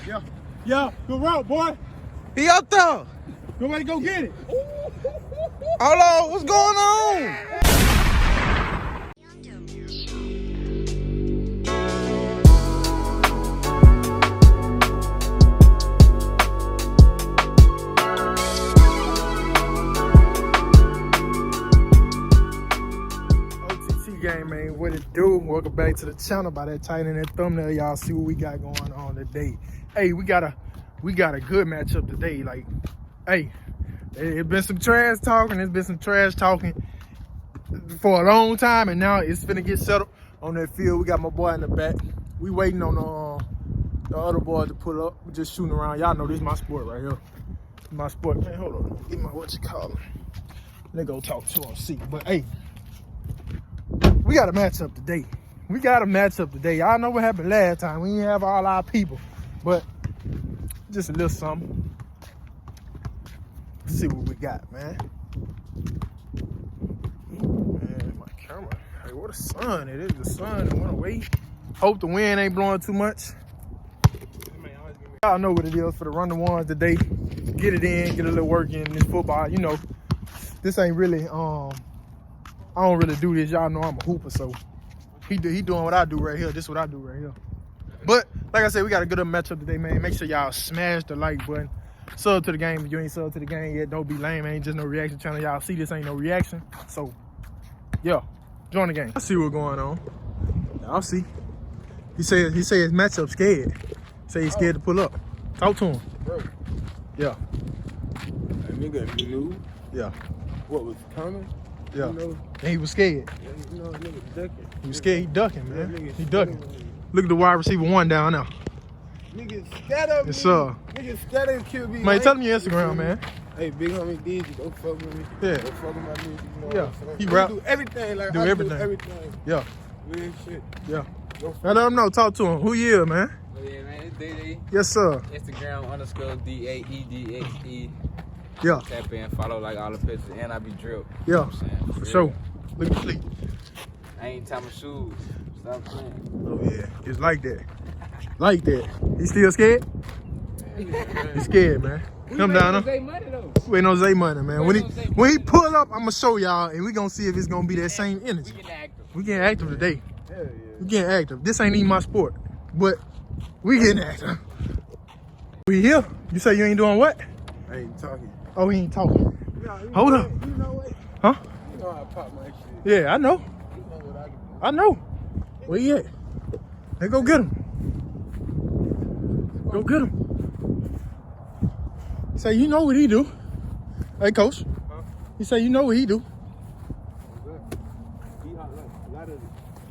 Yeah. Yeah, good route, boy. He up there. Good way to go get it. Hold on, what's going on? OTT gang, man, what it do? Welcome back to the channel. By that title and that thumbnail, y'all see what we got going on today. Hey, we got a good matchup today. Like, hey, it's been some trash talking. It's been some trash talking for a long time, and now it's finna get settled on that field. We got my boy in the back. We waiting on the other boys to pull up. We just shooting around. Y'all know this is my sport right here. My sport. Man, hold on. Get my they go talk to him, see. But hey, we got a matchup today. Y'all know what happened last time. We didn't have all our people, but just a little something. Let's see what we got, man. Man, my camera. Hey, what a sun. It is the sun that went away. Hope the wind ain't blowing too much. Y'all know what it is for the 1-on-1's today. Get it in, get a little work in this football. You know, this ain't really, I don't really do this. Y'all know I'm a hooper, so he doing what I do right here. This is what I do right here. But like I said, we got a good matchup today, man. Make sure y'all smash the like button. Sub to the game. If you ain't sub to the game yet, don't be lame. Ain't just no reaction channel. Y'all see this ain't no reaction. So, yeah, join the game. I see what's going on. Y'all see. He said his matchup scared. Say he's scared to pull up. Talk to him. Bro. Yeah. That nigga knew. Yeah. What was coming. Yeah. You know, and he was scared. you know, nigga ducking. He was scared. He ducking, man. Yeah, He ducking. Look at the wide receiver 1 down there. Niggas scatter me. Yes, sir. Niggas scatter QB. Man, tell him your Instagram, man. Hey, big homie DJ, go fuck with me. Yeah. Go fuck with my music. You know Yeah. what I'm saying? He rap. Do everything like Do I everything. do everything. Yeah. Real shit. Yeah. Go fuck. Now let him know. Talk to him. Who you is, man? Oh yeah, man, it's DD. Yes, sir. Instagram _DAEDXE. Yeah. Tap in, follow like all the pictures, and I be drilled. Yeah. You know what I'm saying? For sure. Look at sleep. I ain't tie my shoes. Stop playing. Oh, yeah. It's like that. Like that. He still scared? He's scared, man. Come down there. Waiting on Zay money, man. When he pull up, I'm gonna show y'all, and we gonna see if it's gonna be that same energy. We getting active today. Hell yeah. We getting active. This ain't even my sport, but we getting active. We here. You say you ain't doing what? I ain't talking. Oh, he ain't talking. You Hold up. You know what? Huh? You know how I pop my shit. Yeah, I know. You know what I can do. I know. Where you at? Hey, go get him. Go get him. Say, you know what he do. Hey, coach. Huh? He say, you know what he do.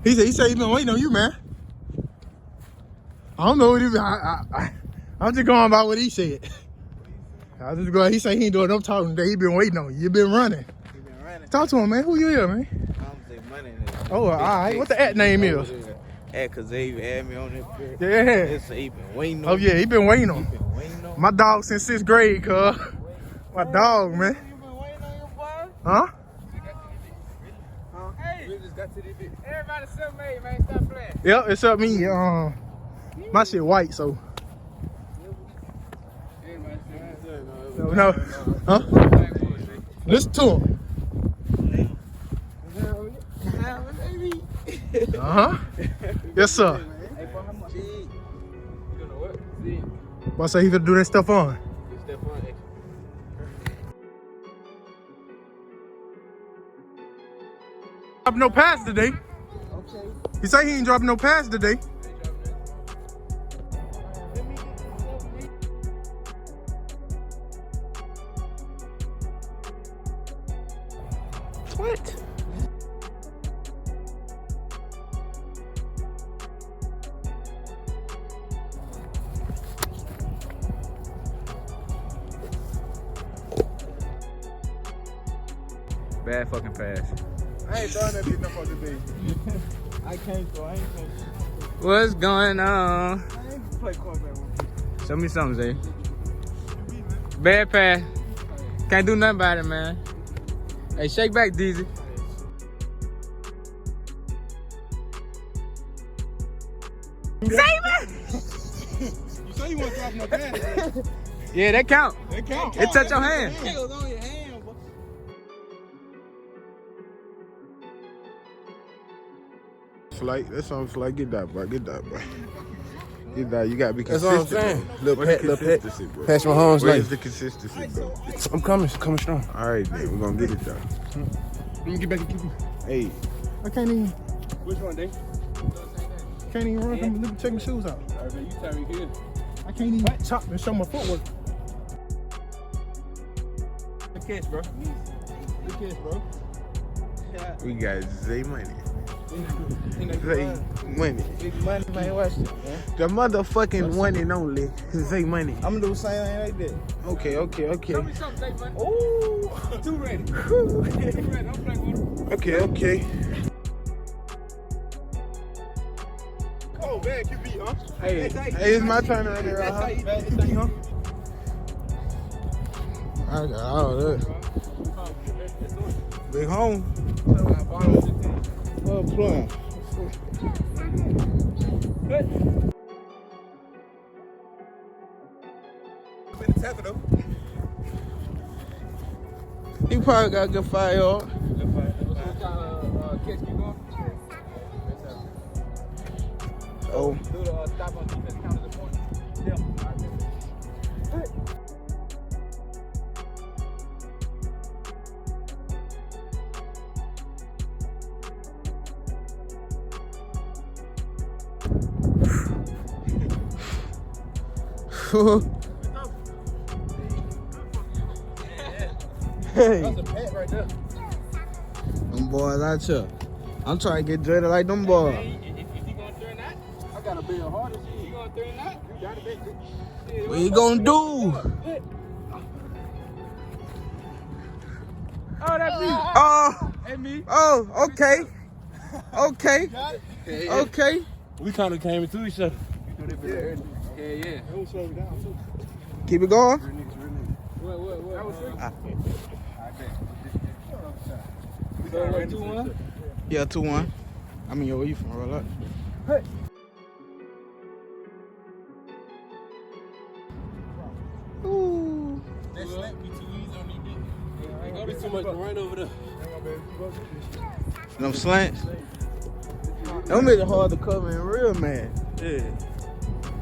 He He said he been waiting on you, man. I don't know what he been. I'm just going by what he said. I was just going. He said he ain't doing no talking today. He been waiting on you. You been running. You been running. Talk to him, man. Who you here, man? I'm say money. Oh, all right. What the at name is? Cause they even had me on this period. Yeah. It's even waiting on. Oh yeah, he been waiting on. Been waiting on. My dog since 6th grade, cuz. My dog, man. You been waiting on your boy? Huh? Hey, we just got to this bit. Everybody self-made, man. Stop playing. Yep, it's up me. My shit white, so. No. Huh? Listen to him. Uh-huh. Yes, sir. Hey, boy, how much? You don't know what? See? But I say he gonna do that stuff on. You step on it. Dropping no pass today. Okay. He say he ain't dropping no pass today. What? Bad fucking pass. I ain't done that bitch no fucking day. I can't throw. I ain't can't. What's going on? I ain't play quarterback with Show me something, Zay. Bad pass. Can't do nothing about it, man. Hey, shake back, Deezy. Save it! know you want to drop no bad. Yeah, that count. That count. It touch your hand. It was on your hand, boy. Flight, that's on flight. Get that, bro. Get that, bro. Get that. You gotta be That's what I'm consistent. saying. Bro. Little Where's pet, the little pet. consistency, bro? Patrick Mahomes, Where's like, the consistency, bro? I'm coming strong. All right, then. We're gonna get it done. Let me get back and keep you. Hey, I can't even. Which one, Dave? Can't even run. Let me check my shoes out. All right, man, you tell me here. I can't even chop and show my footwork. Good catch, bro. Good catch, bro. we got Zay Money. Zay Money. Big money, man. Watch it, man. The motherfucking one and only Zay Money. I'm gonna do the same thing like that. Okay, okay, okay. Show me something, Zay Money. Ooh, too ready. Too ready. I'm playing with him. Okay, okay. Oh, bad QB, huh? Hey, it's my turn right there, huh? Bad QB, huh? I got all that. Big home. Well, plum. He probably got a good 5 yard. Oh. Stop on defense, count as a point. Yeah. Hey, That's a pet right there. them boys out here. I'm trying to get dreaded like them boys. If you gonna turn that, I got a bit of heart. you gonna turn that? You got a bit. What you gonna do? Oh, that's me. Oh, Hey, me. oh, okay. Okay, Got it? okay. We kind of came into each other. Yeah, yeah. It was slowing down, too. Keep it going. Real niggas. What? That was free. So, what, 2-1? Yeah, 2-1. I mean, yo, where you from? Roll up. Ooh. That slap be too easy on these niggas. Ain't gonna be too much to run over there. Them slants. Them make it hard to cover in real, man. Yeah.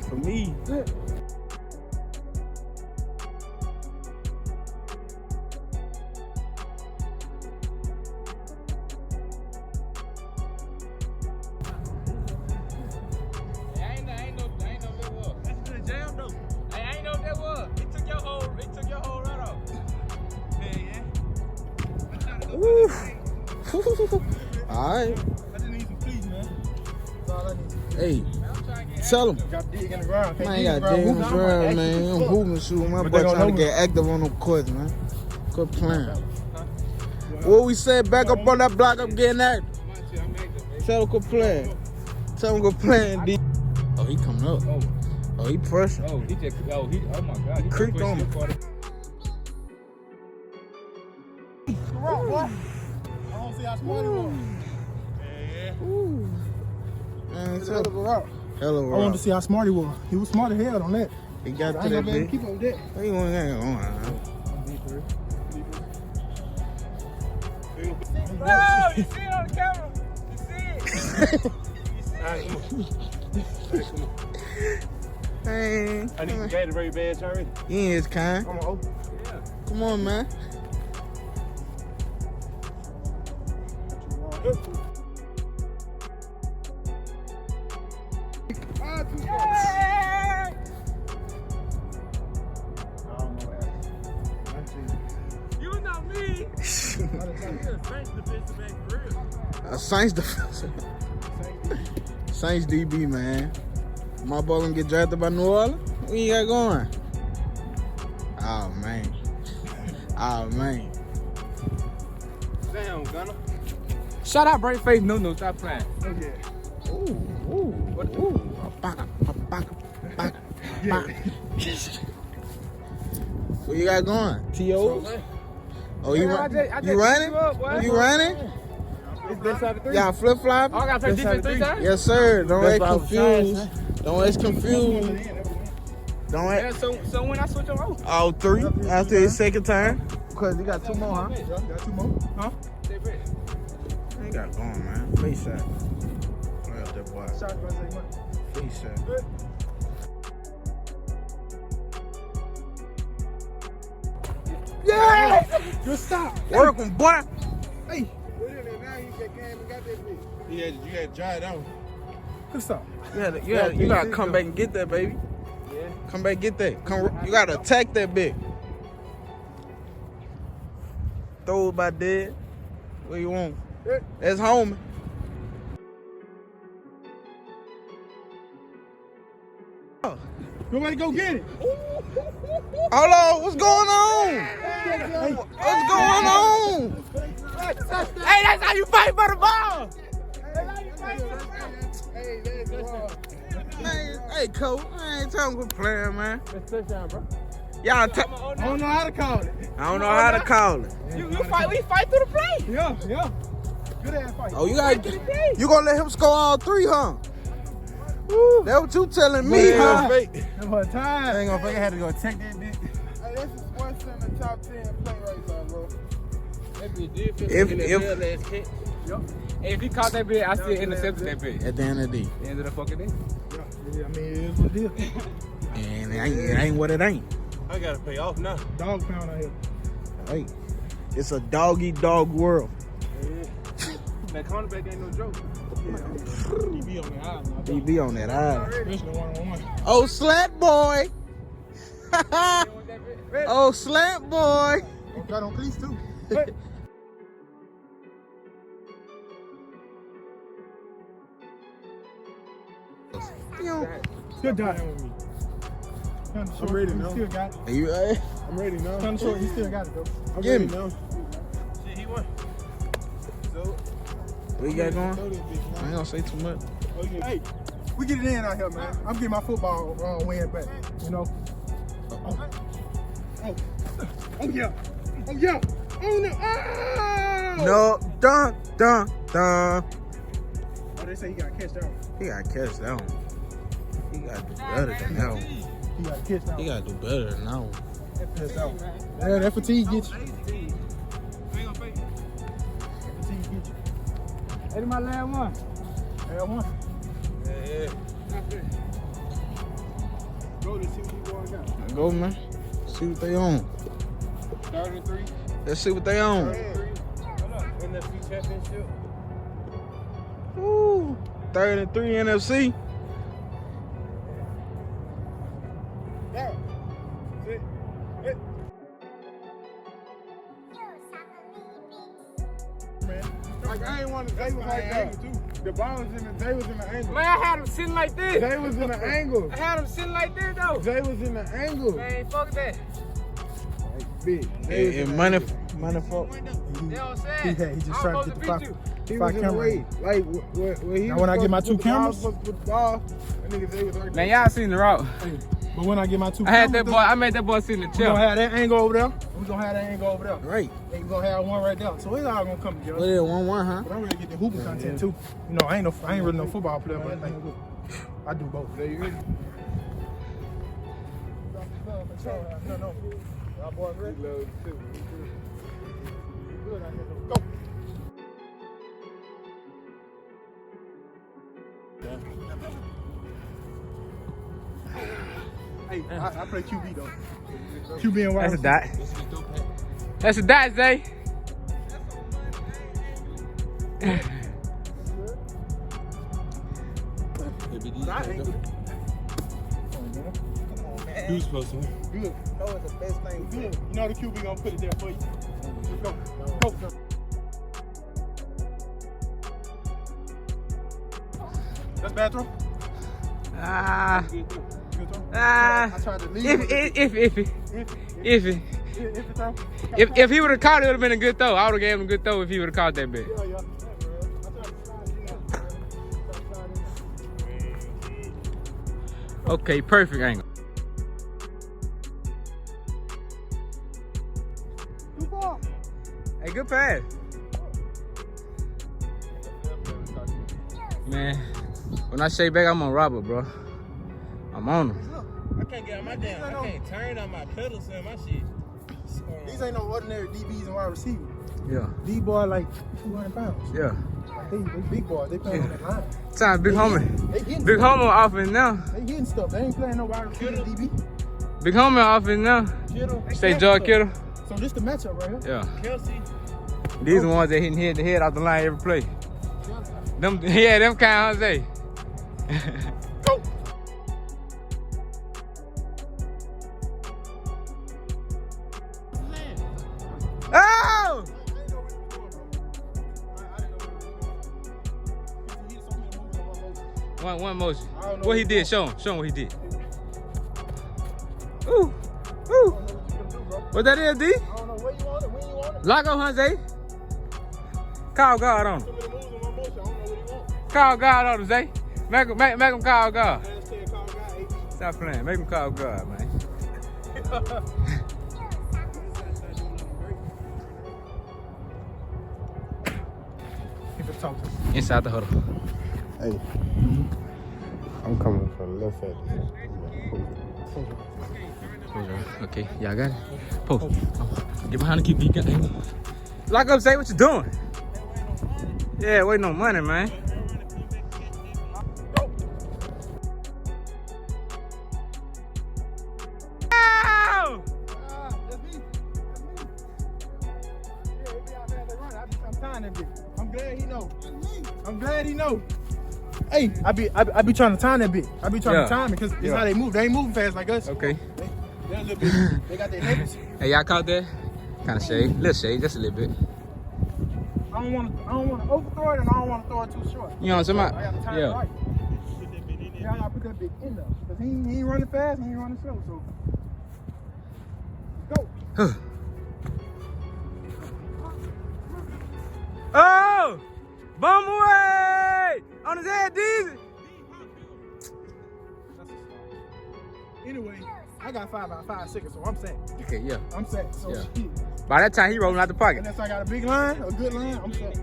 For me. I ain't know that was. That's a good jam, though. I ain't know that was. It took your whole run off. Yeah. Woo. All right. I just need some fleas, man. That's all I need. Hey, tell them. Got dig in the ground. Man, I got dig in the ground, man. I'm hooping shoot. My boy trying to get active on them courts, man. Quit playing. What we said, back up on that block, I'm getting active. Tell him go play. Tell him go play and D. Oh, he coming up. Oh, he pressing. Oh, oh my God. He Creeped on him. I don't see how smart he was. Ooh. Man, It's a hell of a route. hell of a I wanted to route. see how smart he was. He was smart as hell on that. He got I to ain't that gonna be able big. to keep up with that. What you want to go on? Oh, you see it on the camera. You see it. Hey, I need some Gatorade badge already. you ain't his kind. I'm gonna open. Come on, man. You know me. A Saints defense. Saints DB, man. My ball gonna get drafted by New Orleans? What you got going? Oh, man. Oh, man. Damn, Gunner. Shout out Bright Face. No, stop playing. Okay. Ooh, ooh, ooh. Baka. What you got going? T.O.? Oh, you running? You running? It's best side of three. Y'all flip-flop? Oh, I gotta play defense 3 times? Yes, sir. Don't That's act what I was trying, confused. Don't act confused. Don't Yeah, so when I switch them over. all three after his second time. Because he got two more, huh? Yeah, got 2 more? Huh? They bet. He got going, man. Face shot. Play up that boy. Shot if I say much. Face shot. Yeah! Good stop. Working, boy. Hey, Put it in now, you just came and got that bitch. You had to try it out. good stop. You gotta come back and get that, baby. Yeah. Come back and get that. You gotta attack that bitch. Throw it by dead. What you want? That's home. Nobody go get it. Hold on, what's going on? What's going on? Hey, that's how you fight for the ball. Hey, that's wrong. Man, hey, coach, I ain't talking about playing, man. That's touchdown, bro. Y'all, I don't know how to call it. I don't know how to call it. You fight. We fight through the play. Yeah. Good ass fight. Oh, you gonna let him score all three, huh? Woo. That what you telling me, huh? That was time. Ain't gonna fake. I had to go check that bitch. Hey, this is what's in the top 10 play right now, bro. That bitch did fit If- in the if- middle last catch. Hey, if he caught that bitch, I still intercepted that bitch. At the end of the day. The end of the fucking day. Yeah, I mean, it is what it is. And it ain't what it ain't. I gotta pay off now. Dog pound out here. Hey, it's a dog-eat-dog world. That cornerback ain't no joke. He be on the eye, man. He be on that eye. Especially 1-on-1. Oh, slant boy. Oh, slant boy. Got on cleats too. Good dot. I'm ready now. Still got it. Are you ready? I'm ready now. Kind of short, you still got it though. I'm Give ready me. now. Shit, he won. So, What you got going? throw this bitch I now. ain't gonna say too much. Hey, we get it in out here, man. I'm getting my football win back. You know. Oh yeah. Oh yeah. Oh no. Oh! No, dun, dun, dun. Oh, they say he got catch down. He gotta catch that one. He gotta do better than that one. He got catch down. He gotta do better than that one. Catch down. Yeah, that fatigue gets you. Fatigue gets you. Hey, my last one. Last one. Yeah. Go to see what you going got. Go, man. See what they on. 33. Let's see what they on. NFC Championship. Woo. 33 NFC. Yeah. Like I ain't want to. They was like that. The ball was in the. They was in the angle. Man, I had him sitting like this. They was in the angle. I had him sitting like this, though. They was in the angle. Man, fuck that. Like big. And money for. You know what I'm saying? He just I'm tried to supposed get the beat five. you. He Five was in the cameras. way. Like where he Now was when I get my supposed to two put the ball, cameras? supposed to put the ball. That nigga they was right Man, y'all seen the route. But when I get my two I had cameras, that boy. I made that boy sit in the we gonna chair. have that angle over there. We gonna have that angle over there. Right. And we gonna have one right there. So it's all gonna come What together. is it, 1-1, huh? But I'm ready to get the hooping content too. You know, I ain't really no football player, but like, I do both. there. You ready? No. Y'all boys ready? He loves it too. Good out here. Go. Hey, I play QB though. QB and wide That's a receiver. dot. That's a dot, Zay. I ain't good. He was supposed to. Good. No, it's the best thing. Good. You know the QB gonna put it there for you. Go. Go. That's bad throw. Ah. Good throw. Ah. I tried to leave. If he would have caught it, it would have been a good throw. I would have gave him a good throw if he would have caught that bit. Yeah. Okay, perfect angle. Too far. Hey, good pass. Man, when I shake back, I'm on Robert, bro. I'm on him. I can't get on my damn. I can't turn on my pedals and my shit. These ain't no ordinary DBs and wide receivers. Yeah. These boys like 200 pounds. Yeah. They big boys. They playing on that line. Time big homie. Big homie offense now. They getting stuff. They ain't playing no wide receiver DB. Big homie offense now. Kittle. Say George Kittle. So this the matchup right here. Yeah. Kelsey. These the ones that hitting head to head off the line every play. Them, yeah, them kind of Jose. Go. Oh! One motion. What he did? Show him. Show him what he did. Ooh. Ooh. What that is, D? I don't know where you want it, when you want it. Lock up, Jose. Call God on him. Too many moves on my motion. I don't know what he wants. Call God on him, Zay. Make him call God. Let's say call guy 18. Stop playing. Make him call God, man. Keep it talking. Inside the huddle. Hey, I'm coming from the left side. Okay, y'all got it. Post. Get behind the keep. You got it. Lock up, Zay. What you doing? Yeah, waiting on money, man. I'm glad he know. Hey, I be trying to time that bit. I be trying to time it because it's how they move. They ain't moving fast like us. Okay. They're a little bit. They got their neighbors. Hey, y'all caught that? Kind of shade. Little shade, just a little bit. I don't want to overthrow it, and I don't want to throw it too short. You know what I'm I talking got to about? time it right. Yeah, I got to put that bit in there because he ain't running fast, he ain't running slow. So go. Oh! Bomb away! On his head, Deezy! Anyway, I got 5 out of 5 seconds, so I'm set. Okay, yeah. I'm set. So Yeah. shit. By that time, he rolling out the pocket. Unless I got a big line, a good line, I'm set.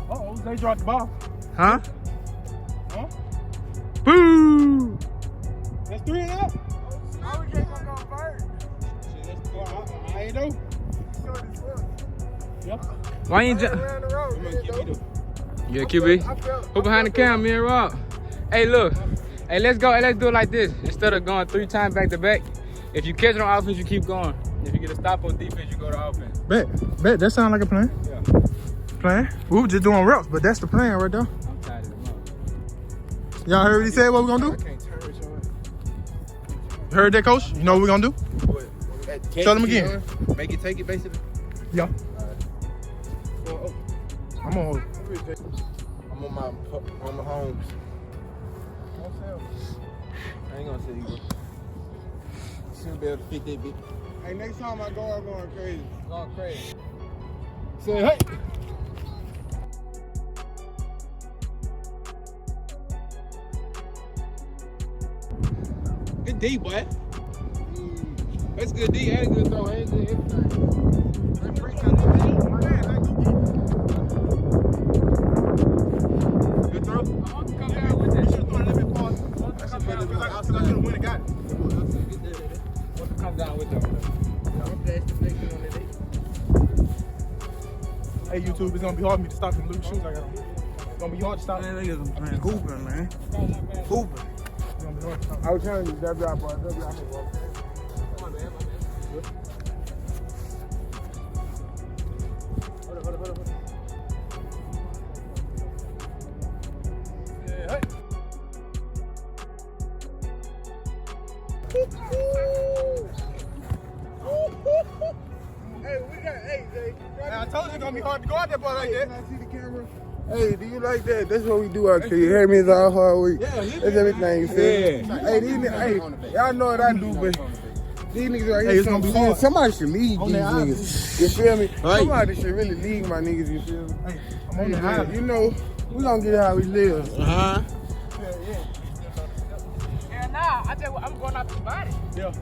Uh-oh, they dropped the ball. Huh? Huh? Boo! That's 3 and out. How we can't go first? I ain't know. Yep. Why you jump? You a QB? Who behind the camera? Me and Rob. Hey, look. Hey, let's go. Hey, let's do it like this. Instead of going 3 times back to back, if you catch it on offense, you keep going. If you get a stop on defense, you go to offense. Bet. That sounds like a plan. Yeah. Plan? We were just doing reps, but that's the plan right there. I'm tired of them. Y'all heard what he said? What we gonna do? You heard that, coach? You know what we gonna do? Tell them again. Make it take it, basically. Yeah. I'm on. I'm on my homes. I ain't gonna say you. Should be able to fit that bit. Hey, next time I go, I'm going crazy. Going crazy. Say hey. Good D, boy. That's good D. And a good throw. And good everything. Good throw. Come down with that. You should have thrown a little bit far. Because I could have went and got it. Come down with that. Hey, YouTube, it's gonna be hard for me to stop them blue shoes I got on. It's gonna be hard to stop. Man, niggas playing hooping, man. Hooping. It's gonna be hard to stop. I was telling you, that job, boy. That job, boy. Hold up. Yeah, hey. Hey, we got, hey, Jay. I told you it's gonna be hard to go out there, boy, like that. Can I see the camera? Hey, do you like that? That's what we do out here. You hear me? It's all hard week. Yeah, That's everything, you feel me? Hey, these niggas, hey, y'all know what I do, but these niggas right here, Hey, it's gonna be hard. somebody should lead On these their eyes. niggas. You feel me? Right. Somebody should really lead my niggas, you feel me? Hey, I'm on the Hey, high. you know, we gonna get how we live. Uh-huh. Yeah, nah, I'm going out the body. Yeah.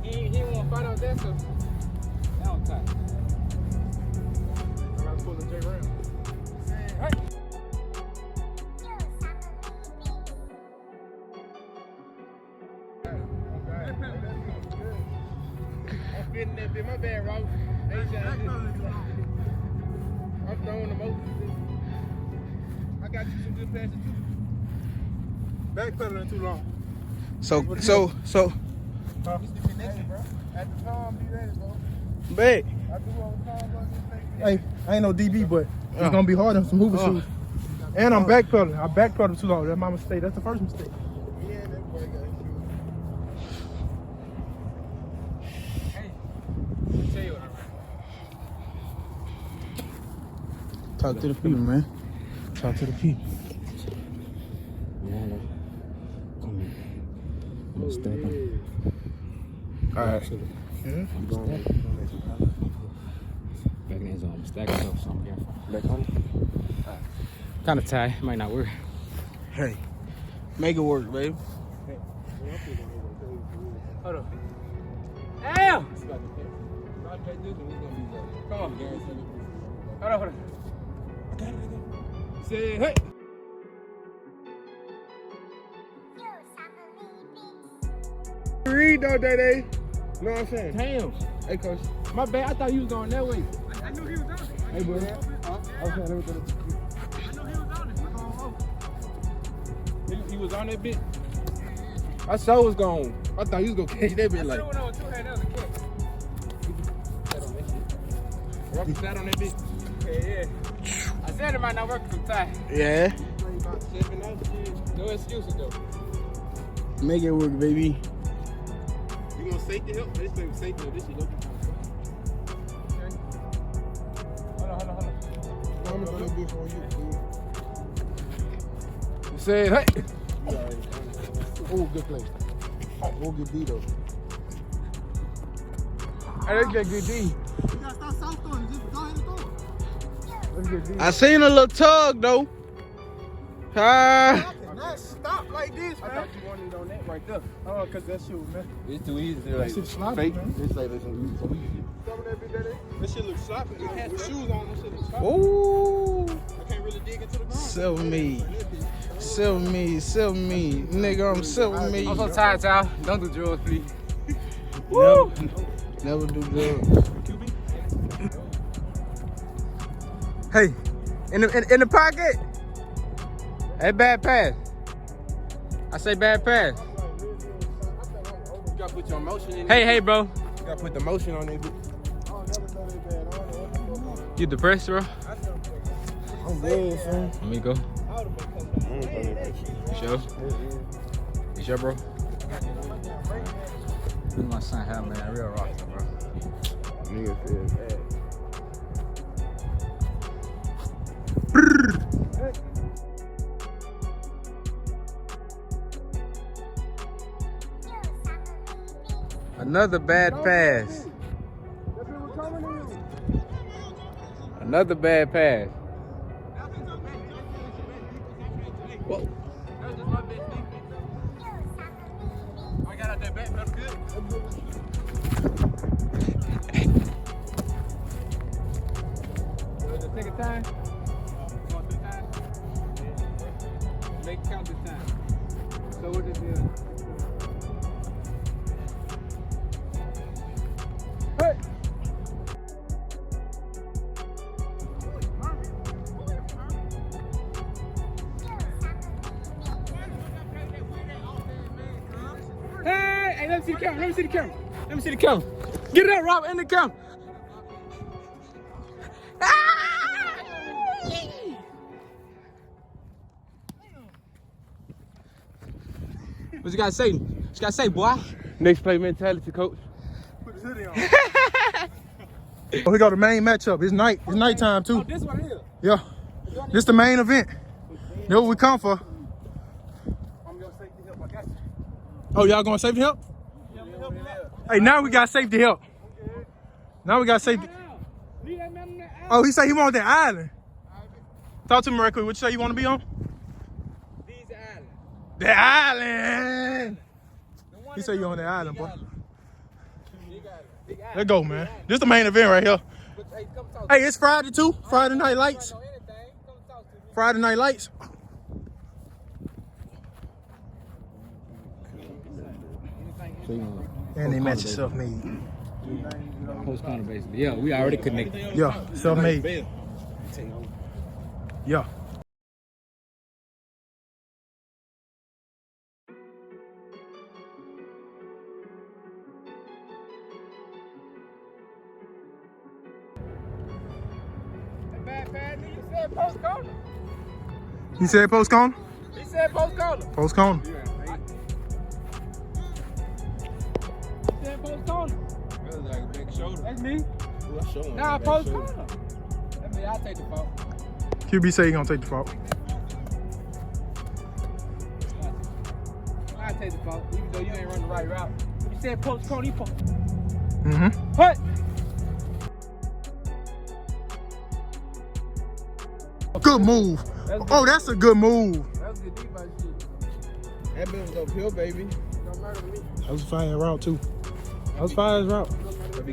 He won't fight out there, so that don't touch. I gotta pull the J Ram. Hey. I'm fitting that bit. My bad, Rob. I'm throwing the most. I got you some good passes too. Backpedaling too long. So. It's the connection, bro. At the time, be ready, bro. Bet. I do all the time, bro. Hey, I ain't no DB, but it's gonna be hard on some hooping shoes. And I'm backpedaling. I backpedaled too long. That's my mistake. That's the first mistake. Yeah, that boy got his Hey, let me tell you what I'm Talk to the people, man. Talk to the people. All right. back in his zone. Stacking up something here. Back on. Kind of tight. Might not work. Hey, make it work, baby. Hold on. Damn! Come on. Hold on. Say hey. Read though, Day. Know what I'm saying? Damn. Hey, coach. My bad. I thought you was going that way. I knew he was on it. Hey, boy. I was saying everything. He was on that bit. I saw was gone. I thought you was gonna catch that bit like. Rocky sat on that bit. Yeah. I said it might not work sometimes. Yeah. No excuses though. Make it work, baby. You gonna safety help? This thing safety help. This shit look. Hold on. I'm gonna do this for you. Say hey. Oh, good play. We'll get D though. Hey, let's get good D. You gotta start soft on it. Just go ahead and throw it. Let's get D. I seen a little tug though. Ah. Stop like this, I thought you wanted on that right there. Oh, cause that shit was messy. It's too easy to like shit sloppy, fake. man. It's like some easy. Some of that bit that This shit look sloppy. It has the shoes on. This shit look sloppy. Ooh. I can't really dig into the ground. Sell me. Nigga, I'm selling me. I'm so tired, y'all. Don't do drugs, please. Woo. Never do drugs. Hey, in the pocket. Hey, bad pass. I say bad pass. You gotta put your motion in. Hey, bro. You gotta put the motion on it. You depressed, bro? I'm good, son. Let me go. You sure? You sure, bro? Look at my son hat, man. Real rock, bro. Nigga says that. Another bad pass. Another bad pass. Whoa. I got out that back, that's good. Take a time. Make count the time. So what is it? Hey! Hey, let me see the camera. Let me see the camera. Get it up, Rob, in the camera. What you gotta say? What you gotta say, boy? Next play mentality, coach. Put his hoodie on. Oh, we got the main matchup. It's night. It's nighttime too. Oh, this one here. Yeah. This the main event. That's what we come for. I'm gonna safety help. I got you. Oh, y'all going safety help? Hey, now we got safety help. Now we got safety. Oh, he said he wanted that island. Talk to me real quick. What you say you want to be on? These islands. The island. He said you on the island, boy. Let's go, man. This the main event right here. Hey, it's Friday too. Friday night lights. Friday night lights. Anything So you know, And they match self-made. post corner basically. Yeah, we already connected. Yeah, self-made. Yeah. You said post corner. You said post corner? He said post corner. Post corner. He said post corner. That was like a big shoulder. That's me. Ooh, I show him Nah, that post shoulder. corner. That's me. I'll take the fault. QB say he gonna take the fault. I'll take the fault, even though you ain't run the right route. You said post corner, you post. Mm-hmm. Put. Good move. Oh, that's a good move. That was good deep by shit. That bitch was uphill, baby. Don't murder me. That was a fire route too. That was fire route. That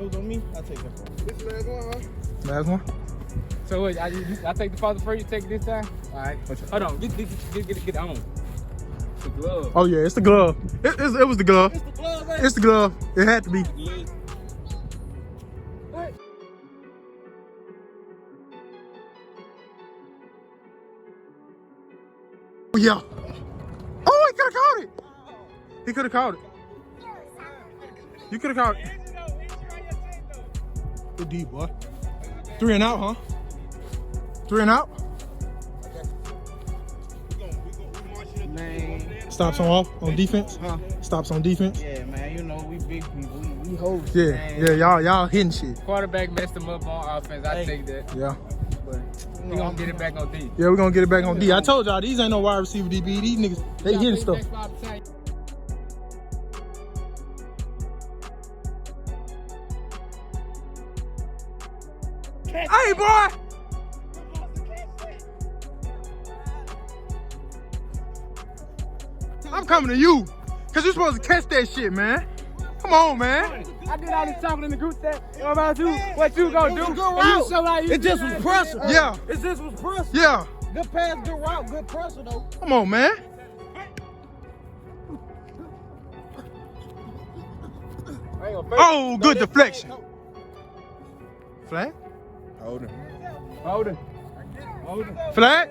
was on me. I'll take that phone. This last one, huh? Last one. So wait, I take the father first, you take it this time? Alright. Hold on, get it on. The glove. Oh yeah, it's the glove. It was the glove. It's the glove, man. It's the glove. It had to be. What? Oh yeah. Oh, he could have caught it. He could have caught it. You could have caught it. Good D, boy. 3 and out, huh? 3 and out. Man. Stops on defense. Huh? Stops on defense. Yeah, man. You know, we big people. We hoes. Yeah, man. yeah, y'all hitting shit. Quarterback messed him up on offense. I take that. Yeah. But he gonna get it back on D. Yeah, we're gonna get it back on D. I told y'all these ain't no wide receiver DB. These niggas, they hitting stuff. Hey, boy! I'm coming to you, cause you're supposed to catch that shit, man. Come on, man. I did all this talking in the group chat. What about you? What you gonna do? Good route. It just was pressure. Yeah, It just was pressure. yeah. Good pass, good route, good pressure, though. Come on, man. Oh, good deflection. Flag? Hold it. Hold it. Hold it. Flag?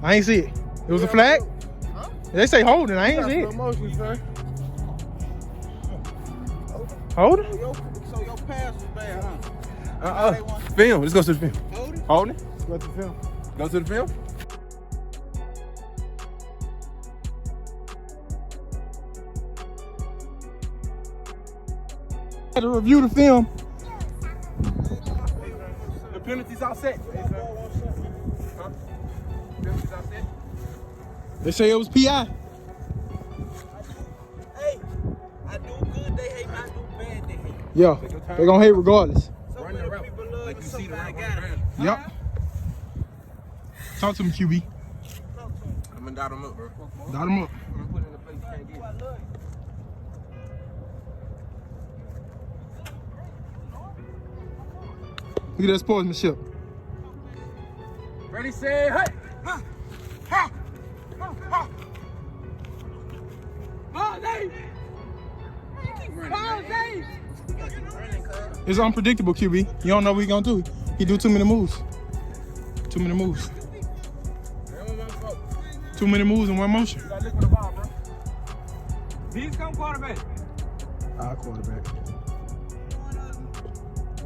I ain't see it. It was a flag? They say hold it. I ain't see it. Motion, sir. Hold it? So your pass was bad, huh? Film. Let's go to the film. Hold it. Hold it. Go to the film. Go to the film. Had to review the film. The penalties all set. Huh? Penalties all set. They say it was PI. Hey, I do good, they hate. I do bad, they hate. Yeah, they gonna hate regardless. So Run the many route. people love Like me, you see the somebody route. got it. Yep. Talk to me, QB. I'm gonna dot him up, bro. Dot him up. I'm gonna put it in the place you can't get it. Look at that sportsmanship. Ready, say, hey! It's unpredictable, QB. You don't know what he gonna do. He do too many moves. Too many moves. Too many moves in one motion. You gotta look for the ball, bro. These come quarterback. Our quarterback.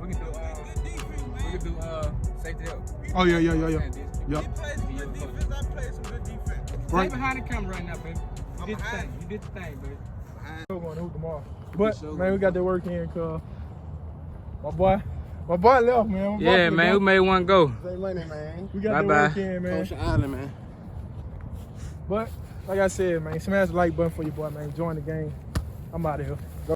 We can do safety help. Oh yeah. Yep. He plays some good defense, I play some good defense. Right behind the camera right now, baby. You did the thing. You did the thing, baby. We're going to hoop tomorrow. But man, we got that work in, cause my boy left, man. Yeah, man, we made one go. Say money, man. We got that Bye-bye. work in, man. Ocean Island, man. But like I said, man, smash the like button for your boy, man. Join the game. I'm out of here.